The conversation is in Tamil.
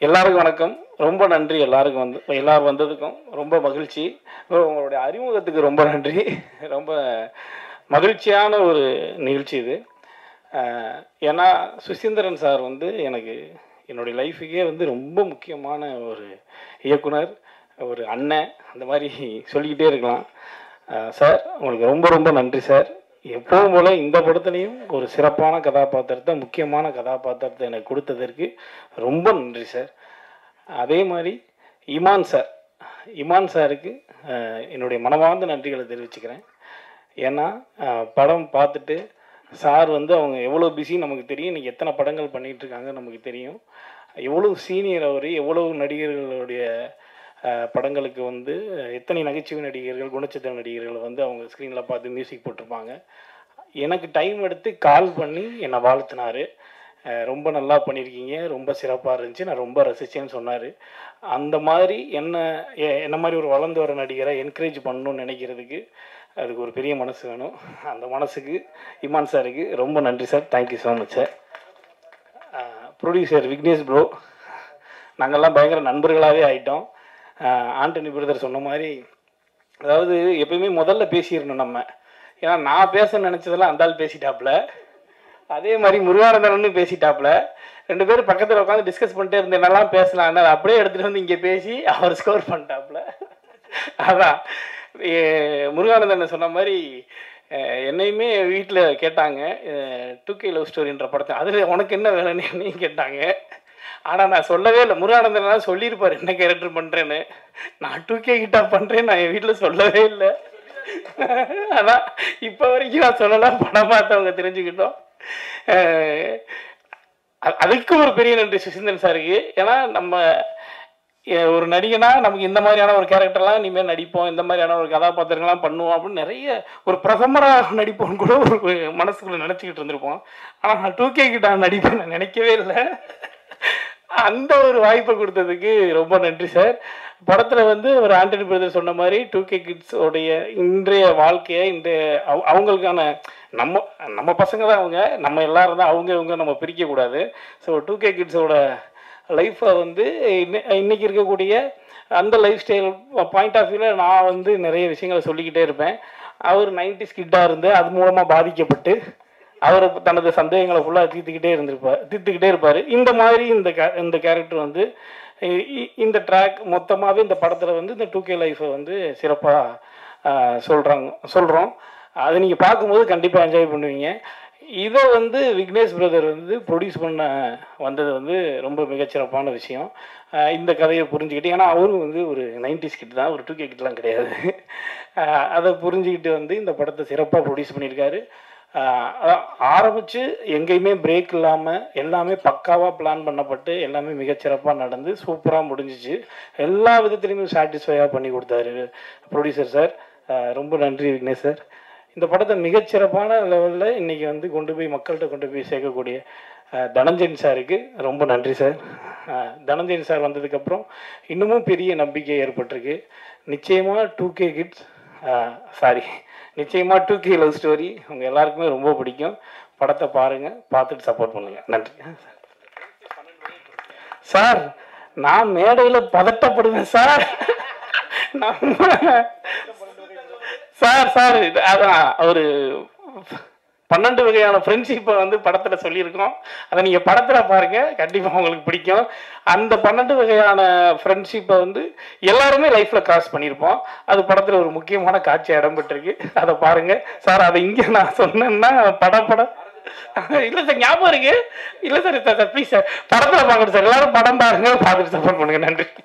எல்லாருக்கும் வணக்கம். ரொம்ப நன்றி எல்லாருக்கும் எல்லாரும் வந்ததுக்கும் ரொம்ப மகிழ்ச்சி. உங்களுடைய அறிமுகத்துக்கு ரொம்ப நன்றி. ரொம்ப மகிழ்ச்சியான ஒரு நிகழ்ச்சி இது. ஏன்னா சுசீந்திரன் சார் எனக்கு என்னுடைய லைஃபுக்கே ரொம்ப முக்கியமான ஒரு இயக்குனர், ஒரு அண்ணன், அந்த மாதிரி சொல்லிக்கிட்டே இருக்கலாம். சார் உங்களுக்கு ரொம்ப ரொம்ப நன்றி சார். எப்பவும் போல் இந்த படத்துலையும் ஒரு சிறப்பான கதாபாத்திரத்தை, முக்கியமான கதாபாத்திரத்தை எனக்கு கொடுத்ததற்கு ரொம்ப நன்றி சார். அதே மாதிரி இமான் சாருக்கு என்னுடைய மனமார்ந்த நன்றிகளை தெரிவிச்சுக்கிறேன். ஏன்னா படம் பார்த்துட்டு சார் அவங்க எவ்வளோ பிஸி நமக்கு தெரியும். இன்றைக்கி எத்தனை படங்கள் பண்ணிகிட்ருக்காங்க நமக்கு தெரியும். எவ்வளோ சீனியர் அவர், எவ்வளவு நடிகர்களுடைய படங்களுக்கு எத்தனை நகைச்சுவை நடிகர்கள், குணச்சித்திர நடிகர்கள் அவங்க ஸ்க்ரீனில் பார்த்து மியூசிக் போட்டிருப்பாங்க. எனக்கு டைம் எடுத்து கால் பண்ணி என்னை வாழ்த்தினார். ரொம்ப நல்லா பண்ணியிருக்கீங்க, ரொம்ப சிறப்பாக இருந்துச்சு, நான் ரொம்ப ரசித்தேன்னு சொன்னார். அந்த மாதிரி என்ன மாதிரி ஒரு வளர்ந்து வர நடிகரை என்கரேஜ் பண்ணணும்னு நினைக்கிறதுக்கு அதுக்கு ஒரு பெரிய மனசு வேணும். அந்த மனசுக்கு இமான் சாருக்கு ரொம்ப நன்றி sir. Thank you so much sir. Producer Vignesh bro, நாங்கள்லாம் பயங்கர நண்பர்களாகவே ஆகிட்டோம். ஆண்டனி பிரதர் சொன்ன மாதிரி, அதாவது எப்பயுமே முதல்ல பேசிடணும் நம்ம. ஏன்னா நான் பேச நினச்சதெல்லாம் அந்த ஆள் பேசிட்டாப்புல, அதே மாதிரி முருகானந்தன் பேசிட்டாப்புல. ரெண்டு பேரும் பக்கத்தில் உட்காந்து டிஸ்கஸ் பண்ணிட்டே இருந்தேன், என்னெல்லாம் பேசலான்னு. அதை அப்படியே எடுத்துகிட்டு இங்கே பேசி அவர் ஸ்கோர் பண்ணிட்டாப்புல. அதான் முருகானந்தன் சொன்ன மாதிரி என்னையுமே வீட்டில் கேட்டாங்க 2K லவ் ஸ்டோரின்ற படத்தை, அதில் உனக்கு என்ன வேலைன்னு கேட்டாங்க. ஆனால் நான் சொல்லவே இல்லை. முருகானந்தன் சொல்லியிருப்பார் என்ன கேரக்டர் பண்ணுறேன்னு. நான் 2K கிட்டா பண்ணுறேன், நான் என் வீட்டில் சொல்லவே இல்லை. அதான் இப்போ வரைக்கும் நான் சொல்லலாம், படம் பார்த்தவங்க தெரிஞ்சுக்கிட்டோம். அதுக்கு ஒரு பெரிய நன்றி சுசீந்திரன் சாருக்கு. ஏன்னா நம்ம ஒரு நடிகனா நமக்கு இந்த மாதிரியான ஒரு கேரக்டர்லாம் இனிமேல் நடிப்போம், இந்த மாதிரியான ஒரு கதாபாத்திரங்கள்லாம் பண்ணுவோம் அப்படின்னு நிறைய ஒரு பிரதமராக நடிப்போம்னு கூட ஒரு மனசுக்குள்ளே நினச்சிக்கிட்டு இருந்திருப்போம். ஆனால் நான் 2K கிட்ட நடிப்பேன் நான் நினைக்கவே இல்லை. அந்த ஒரு வாய்ப்பை கொடுத்ததுக்கு ரொம்ப நன்றி சார். படத்தில் ஒரு ஆண்டனி பிரதர் சொன்ன மாதிரி 2K கிட்ஸோடைய இன்றைய வாழ்க்கையை, அவங்களுக்கான நம்ம பசங்க தான் அவங்க, நம்ம எல்லாரும் தான் இவங்க நம்ம பிரிக்கக்கூடாது. ஸோ 2K கிட்ஸோட லைஃப்பை இன்றைக்கி இருக்கக்கூடிய அந்த லைஃப் ஸ்டைல் பாயிண்ட் ஆஃப் வியூவில் நான் நிறைய விஷயங்களை சொல்லிக்கிட்டே இருப்பேன். அவர் 90s கிட்டாக இருந்து அது மூலமாக பாதிக்கப்பட்டு அவர் தனது சந்தேகங்களை ஃபுல்லாக தீர்த்துக்கிட்டே இருப்பார். இந்த மாதிரி இந்த கேரக்டர் இந்த ட்ராக் மொத்தமாகவே இந்த படத்தில் இந்த 2K லைஃப்பை சிறப்பாக சொல்கிறோம். அதை நீங்கள் பார்க்கும்போது கண்டிப்பாக என்ஜாய் பண்ணுவீங்க. இதை விக்னேஷ் பிரதர் ப்ரொடியூஸ் பண்ண வந்தது ரொம்ப மிகச்சிறப்பான விஷயம். இந்த கதையை புரிஞ்சுக்கிட்டு, ஏன்னா அவரும் ஒரு 90s கிட் தான், ஒரு 2K கிட்லாம் கிடையாது. அதை புரிஞ்சுக்கிட்டு இந்த படத்தை சிறப்பாக ப்ரொடியூஸ் பண்ணியிருக்காரு. ஆரம்பித்து எங்கேயுமே பிரேக் இல்லாமல் எல்லாமே பக்காவாக பிளான் பண்ணப்பட்டு எல்லாமே மிகச்சிறப்பாக நடந்து சூப்பராக முடிஞ்சிச்சு. எல்லா விதத்துலையுமே சாட்டிஸ்ஃபையாக பண்ணி கொடுத்தாரு ப்ரொடியூசர் சார். ரொம்ப நன்றி விக்னேஷ் சார். இந்த படத்தை மிகச்சிறப்பான லெவலில் இன்றைக்கி கொண்டு போய் மக்கள்கிட்ட கொண்டு போய் சேர்க்கக்கூடிய தனஞ்சயன் சாருக்கு ரொம்ப நன்றி சார். தனஞ்சயன் சார் வந்ததுக்கப்புறம் இன்னமும் பெரிய நம்பிக்கை ஏற்பட்டிருக்கு. நிச்சயமாக 2K கிட்ஸ் நிச்சயமாக 2K லவ் ஸ்டோரி உங்கள் எல்லாருக்குமே ரொம்ப பிடிக்கும். படத்தை பாருங்கள், பார்த்துட்டு சப்போர்ட் பண்ணுங்கள். நன்றி சார். நான் மேடையில் பதட்டப்படுவேன் சார். சார் அதான் ஒரு 12 வகையான ஃப்ரெண்ட்ஷிப்பை படத்தில் சொல்லியிருக்கோம். அதை நீங்கள் படத்தில் பாருங்கள், கண்டிப்பாக உங்களுக்கு பிடிக்கும். அந்த 12 வகையான ஃப்ரெண்ட்ஷிப்பை எல்லாருமே லைஃப்பில் கிராஸ் பண்ணியிருப்போம். அது படத்தில் ஒரு முக்கியமான காட்சியாக இடம்பெற்றிருக்கு. அதை பாருங்கள் சார். அதை இங்கே நான் சொன்னேன்னா படம் இல்லை சார், ஞாபகம் இருக்குது. இல்லை சார் ப்ளீஸ் சார், படத்தில் பார்க்கணும் சார். எல்லோரும் படம் பாருங்கள், பார்த்துட்டு சப்போர்ட் பண்ணுங்கள். நன்றி.